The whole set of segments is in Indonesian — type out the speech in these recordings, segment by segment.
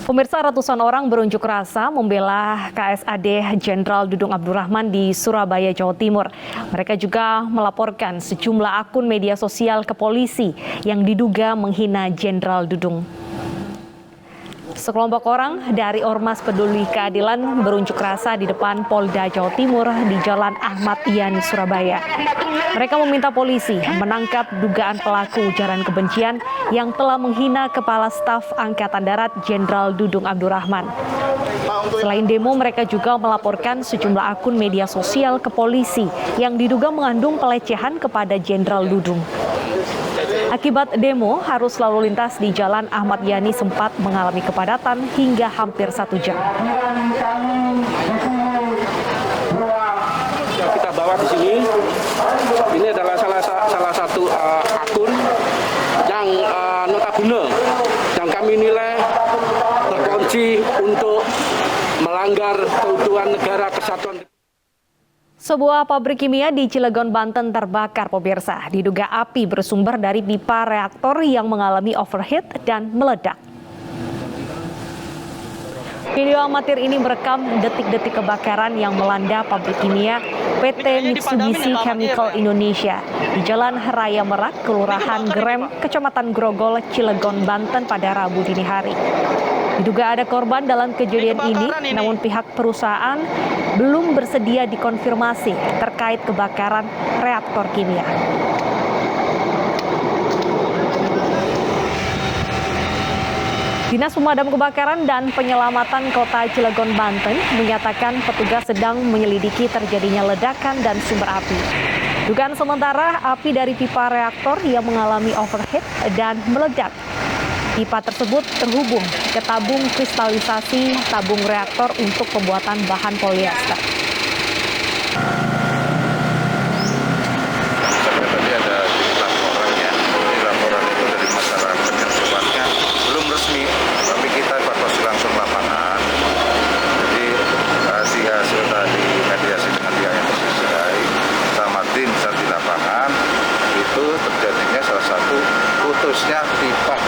Pemirsa, ratusan orang berunjuk rasa membela KSAD Jenderal Dudung Abdurrahman di Surabaya, Jawa Timur. Mereka juga melaporkan sejumlah akun media sosial ke polisi yang diduga menghina Jenderal Dudung. Sekelompok orang dari Ormas Peduli Keadilan berunjuk rasa di depan Polda Jawa Timur di Jalan Ahmad Yani, Surabaya. Mereka meminta polisi menangkap dugaan pelaku ujaran kebencian yang telah menghina Kepala Staf Angkatan Darat Jenderal Dudung Abdurrahman. Selain demo, mereka juga melaporkan sejumlah akun media sosial ke polisi yang diduga mengandung pelecehan kepada Jenderal Dudung. Akibat demo, arus lalu lintas di Jalan Ahmad Yani sempat mengalami kepadatan hingga hampir 1 jam. Kita bawa di sini, ini adalah salah satu akun yang notabene yang kami nilai terkunci untuk melanggar keutuhan negara, kesatuan. Sebuah pabrik kimia di Cilegon, Banten terbakar, pemirsa. Diduga api bersumber dari pipa reaktor yang mengalami overheat dan meledak. Video amatir ini merekam detik-detik kebakaran yang melanda pabrik kimia PT Mitsubishi Chemical Indonesia di Jalan Raya Merak, Kelurahan Grem, Kecamatan Grogol, Cilegon, Banten pada Rabu dini hari. Diduga ada korban dalam kejadian ini, namun pihak perusahaan belum bersedia dikonfirmasi terkait kebakaran reaktor kimia. Dinas Pemadam Kebakaran dan Penyelamatan Kota Cilegon, Banten menyatakan petugas sedang menyelidiki terjadinya ledakan dan sumber api. Dugaan sementara api dari pipa reaktor yang mengalami overheat dan meledak. Pipa tersebut terhubung ke tabung kristalisasi tabung reaktor untuk pembuatan bahan polyester. Tadi ada laporan ya, ini laporan itu dari masyarakat yang sifatnya belum resmi, tapi kita evakuasi langsung lapangan. Jadi hasil tadi mediasi dengan pihak yang terkait sama tim saat di lapangan itu terjadinya salah satu putusnya pipa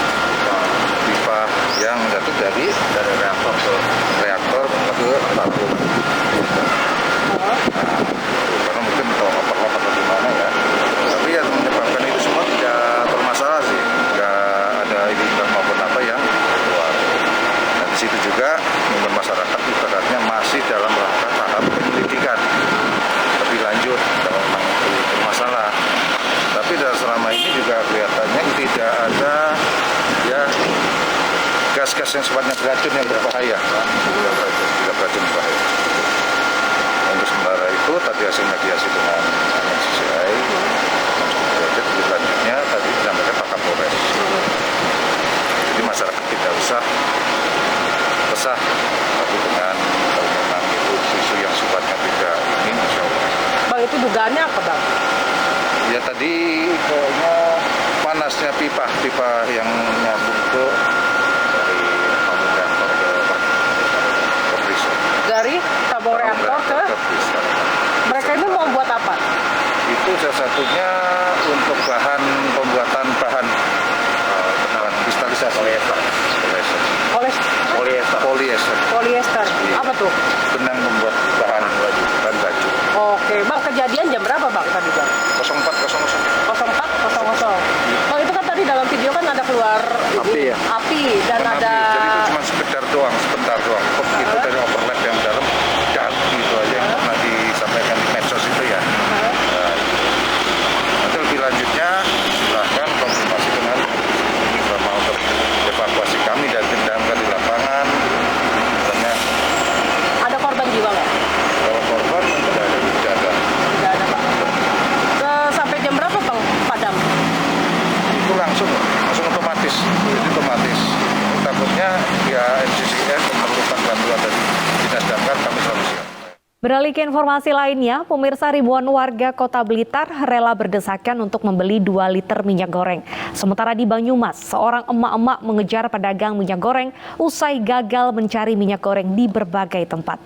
yang jatuh dari reaktor ke tabung. Karena mungkin overload atau gimana ya. Tapi yang menyebabkan itu semua tidak bermasalah sih. Nggak ada illegal maupun apa yang keluar. Dan di situ juga menurut masyarakat ibaratnya masih dalam rangka tahap penyelidikan lebih lanjut kalau memang itu bermasalah. Tapi selama ini juga kelihatannya tidak ada ya gas-gas yang sifatnya beracun yang berbahaya, tidak beracun berbahaya. Untuk sementara itu tadi hasil mediasi dengan CCI, lebih lanjutnya tadi disampaikan Pak Kapolres. Jadi masyarakat tidak usah resah, tapi dengan kalau memang itu isu yang sifatnya tidak ini, insya Allah. Bang, itu dugaannya apa, Bang? Ya tadi pokoknya panasnya pipa yang nyambung ke dari tabung reaktor ke mereka ini mau buat apa? Itu salah satunya untuk bahan pembuatan bahan kristalisasi polyester. Apa tuh? Benang membuat bahan baju. Oke, Bang, kejadian jam berapa, Bang, tadi, Bang? 04.00. 04.00. Bang, itu kan tadi dalam video kan ada keluar api dan ada Jadi itu cuma sebentar doang. Itu dari overlap yang dalam dan gitu aja yang pernah disampaikan di medsos itu ya. Nanti lebih lanjutnya silahkan konfirmasi dengan sama untuk evakuasi kami dan tim damkar di lapangan. Misalnya ada korban jiwa nggak? kalau korban tidak ada dijaga. Tidak ada, Bang. Sampai jam berapa, Bang, padam? Itu langsung otomatis. Jadi otomatis. Takutnya ya MCCN memerlukan bantuan dari Dinas Damkar, kami selalu siap. Beralih ke informasi lainnya, pemirsa, ribuan warga Kota Blitar rela berdesakan untuk membeli 2 liter minyak goreng. Sementara di Banyumas, seorang emak-emak mengejar pedagang minyak goreng usai gagal mencari minyak goreng di berbagai tempat.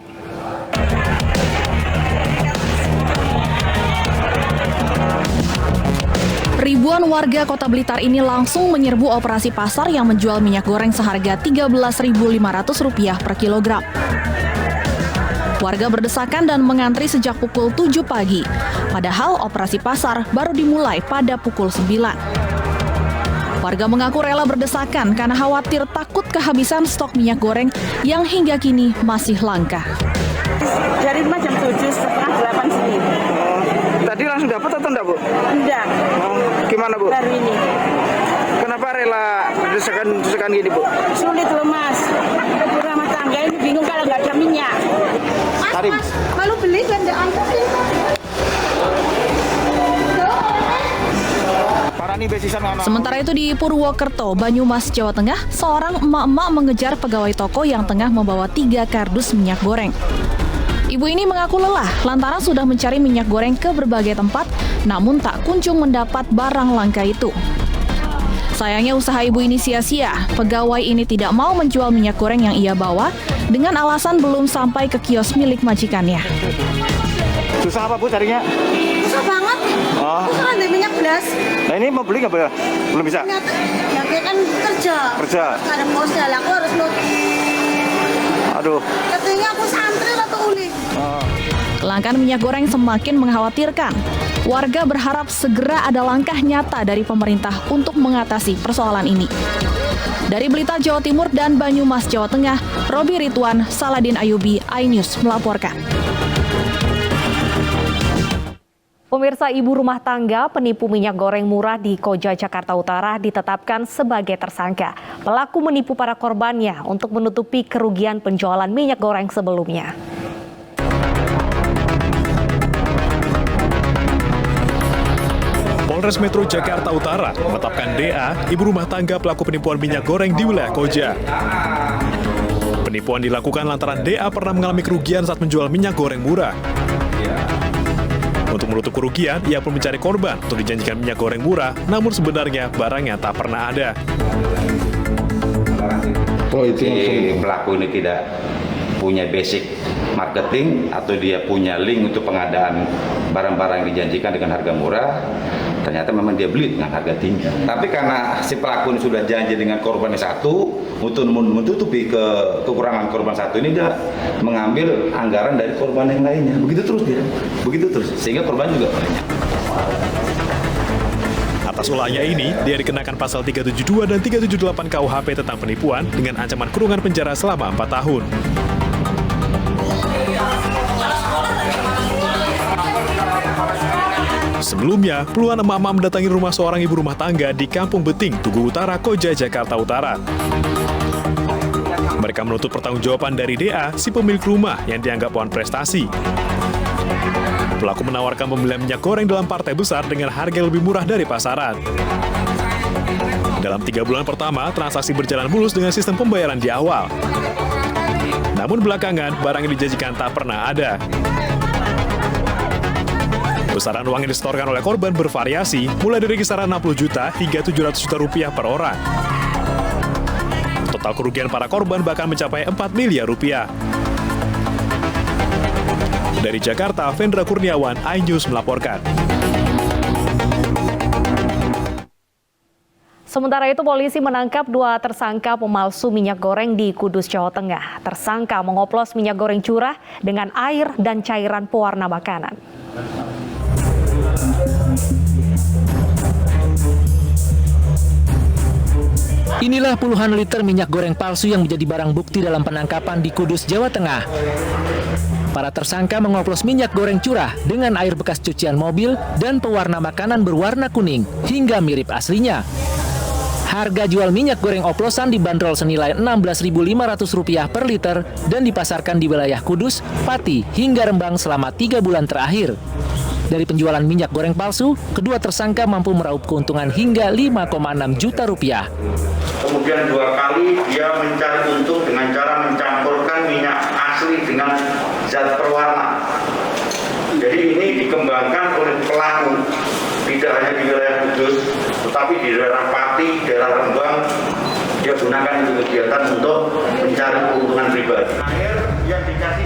Ribuan Ribuan warga Kota Blitar ini langsung menyerbu operasi pasar yang menjual minyak goreng seharga Rp13.500 per kilogram. Warga berdesakan dan mengantri sejak pukul 7 pagi, padahal operasi pasar baru dimulai pada pukul 9. Warga mengaku rela berdesakan karena khawatir takut kehabisan stok minyak goreng yang hingga kini masih langka. Dari rumah jam 7, setengah 8 sini. Tadi langsung dapat atau enggak, Bu? Enggak. Gimana, Bu? Baru ini. Kenapa rela berdesakan gini, Bu? Sulit loh, Mas. Ibu rumah tangga ini bingung kalau nggak ada minyak. Karim. Kalau beli kan nggak angkutin. Sementara itu di Purwokerto, Banyumas, Jawa Tengah, seorang emak-emak mengejar pegawai toko yang tengah membawa 3 kardus minyak goreng. Ibu ini mengaku lelah lantaran sudah mencari minyak goreng ke berbagai tempat, namun tak kunjung mendapat barang langka itu. Sayangnya usaha ibu ini sia-sia. Pegawai ini tidak mau menjual minyak goreng yang ia bawa dengan alasan belum sampai ke kios milik majikannya. Susah apa, Bu, carinya? Susah banget. Susah ada minyak belas. Nah, ini mau beli nggak, Bu? Belum bisa? Ya kan kerja. Kerja? Nggak ada posnya lah, aku harus Aduh. katanya aku santri atau uli. Kelangkaan minyak goreng semakin mengkhawatirkan. Warga berharap segera ada langkah nyata dari pemerintah untuk mengatasi persoalan ini. Dari Blitar, Jawa Timur dan Banyumas, Jawa Tengah, Robi Ridwan, Saladin Ayubi, iNews melaporkan. Pemirsa, ibu rumah tangga penipu minyak goreng murah di Koja, Jakarta Utara ditetapkan sebagai tersangka. Pelaku menipu para korbannya untuk menutupi kerugian penjualan minyak goreng sebelumnya. Polres Metro Jakarta Utara menetapkan DA, ibu rumah tangga pelaku penipuan minyak goreng di wilayah Koja. Penipuan dilakukan lantaran DA pernah mengalami kerugian saat menjual minyak goreng murah. Untuk menutup kerugian, ia pun mencari korban untuk dijanjikan minyak goreng murah, namun sebenarnya barangnya tak pernah ada. Si pelaku ini tidak punya basic marketing atau dia punya link untuk pengadaan barang-barang yang dijanjikan dengan harga murah, ternyata memang dia beli dengan harga tinggi. Tapi karena si pelaku ini sudah janji dengan korban satu, untuk menutupi kekurangan korban satu ini, dia mengambil anggaran dari korban yang lainnya. Begitu terus, sehingga korban juga banyak. Atas ulahnya ini, dia dikenakan pasal 372 dan 378 KUHP tentang penipuan dengan ancaman kurungan penjara selama 4 tahun. Sebelumnya, puluhan emak-emak mendatangi rumah seorang ibu rumah tangga di Kampung Beting, Tugu Utara, Koja, Jakarta Utara. Mereka menuntut pertanggungjawaban dari DA, si pemilik rumah yang dianggap pohon prestasi. Pelaku menawarkan pembelian minyak goreng dalam partai besar dengan harga lebih murah dari pasaran. Dalam 3 bulan pertama, transaksi berjalan mulus dengan sistem pembayaran di awal. Namun belakangan, barang yang dijanjikan tak pernah ada. Besaran uang yang disetorkan oleh korban bervariasi, mulai dari kisaran 60 juta hingga 700 juta rupiah per orang. Total kerugian para korban bahkan mencapai 4 miliar rupiah. Dari Jakarta, Vendra Kurniawan, iNews melaporkan. Sementara itu, polisi menangkap 2 tersangka pemalsu minyak goreng di Kudus, Jawa Tengah. Tersangka mengoplos minyak goreng curah dengan air dan cairan pewarna makanan. Inilah puluhan liter minyak goreng palsu yang menjadi barang bukti dalam penangkapan di Kudus, Jawa Tengah. Para tersangka mengoplos minyak goreng curah dengan air bekas cucian mobil dan pewarna makanan berwarna kuning hingga mirip aslinya. Harga jual minyak goreng oplosan dibanderol senilai Rp16.500 per liter dan dipasarkan di wilayah Kudus, Pati, hingga Rembang selama 3 bulan terakhir. Dari penjualan minyak goreng palsu, kedua tersangka mampu meraup keuntungan hingga Rp5,6 juta. Kemudian 2 kali dia mencari untung dengan cara mencampurkan minyak asli dengan zat perwarna. Jadi ini dikembangkan oleh pelaku tidak hanya di wilayah Kudus, tetapi di daerah Pati, daerah Rembang, dia gunakan untuk kegiatan untuk mencari keuntungan pribadi.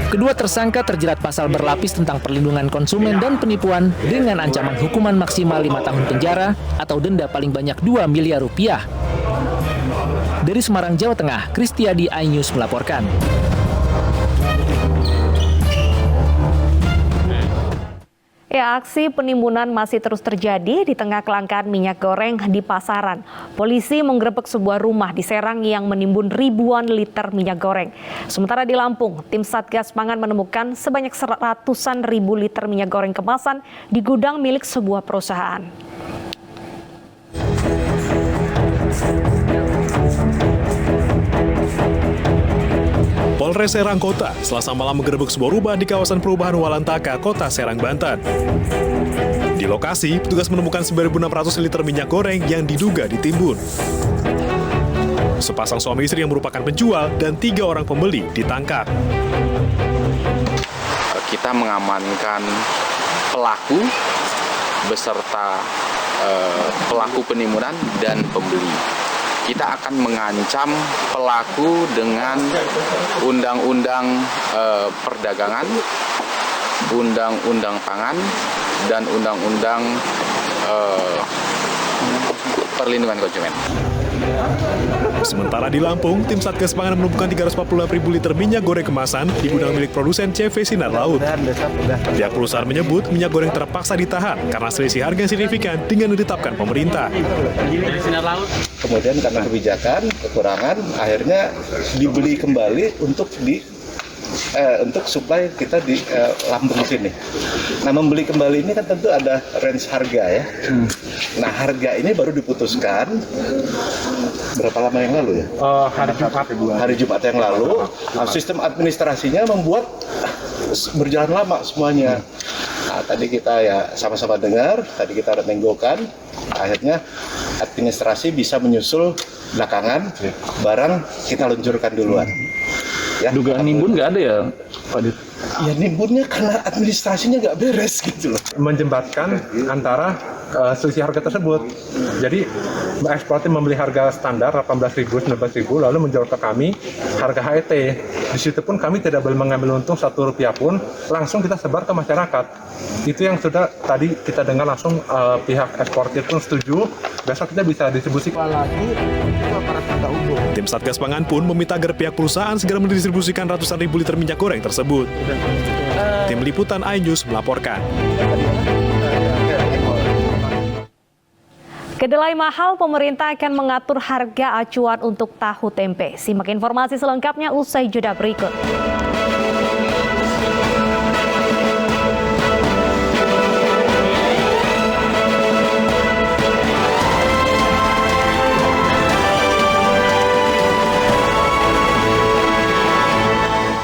Kedua tersangka terjerat pasal berlapis tentang perlindungan konsumen dan penipuan dengan ancaman hukuman maksimal 5 tahun penjara atau denda paling banyak 2 miliar rupiah. Dari Semarang, Jawa Tengah, Kristiadi, iNews melaporkan. Ya, aksi penimbunan masih terus terjadi di tengah kelangkaan minyak goreng di pasaran. Polisi menggerebek sebuah rumah di Serang yang menimbun ribuan liter minyak goreng. Sementara di Lampung, tim Satgas Pangan menemukan sebanyak ratusan ribu liter minyak goreng kemasan di gudang milik sebuah perusahaan. Polres Serang Kota Selasa malam menggerebek sebuah rumah di kawasan perumahan Walantaka, Kota Serang, Banten. Di lokasi, petugas menemukan 9.600 liter minyak goreng yang diduga ditimbun. Sepasang suami istri yang merupakan penjual dan 3 orang pembeli ditangkap. Kita mengamankan pelaku beserta pelaku penimbunan dan pembeli. Kita akan mengancam pelaku dengan undang-undang perdagangan, undang-undang pangan, dan undang-undang perlindungan konsumen. Sementara di Lampung, tim Satgas Pangan menemukan 346.000 liter minyak goreng kemasan di gudang milik produsen CV Sinar Laut. Pihak perusahaan menyebut minyak goreng terpaksa ditahan karena selisih harga yang signifikan dengan ditetapkan pemerintah. Kemudian karena kebijakan, kekurangan, akhirnya dibeli kembali untuk suplai kita di Lampung sini. Nah, membeli kembali ini kan tentu ada range harga ya. Nah, harga ini baru diputuskan berapa lama yang lalu ya? Hari Jumat yang lalu. Nah, sistem administrasinya membuat berjalan lama semuanya. Nah, tadi kita ya sama-sama dengar, tadi kita nenggokan, akhirnya administrasi bisa menyusul belakangan, barang kita luncurkan duluan. Ya, dugaan nimbun nggak ada ya, Pak Dit? Ya nimbunnya karena administrasinya nggak beres gitu loh. Menjembatkan antara selisih harga tersebut. Jadi eksportir membeli harga standar 18.000, 19.000 lalu menjual ke kami harga HET. Di situ pun kami tidak boleh mengambil untung Rp1 pun, langsung kita sebar ke masyarakat. Itu yang sudah tadi kita dengar langsung pihak eksportir pun setuju. Besok kita bisa distribusikan lagi. Tim Satgas Pangan pun meminta agar pihak perusahaan segera mendistribusikan ratusan ribu liter minyak goreng tersebut. Tim Liputan iNews melaporkan. Kedelai mahal, pemerintah akan mengatur harga acuan untuk tahu tempe. Simak informasi selengkapnya usai jeda berikut.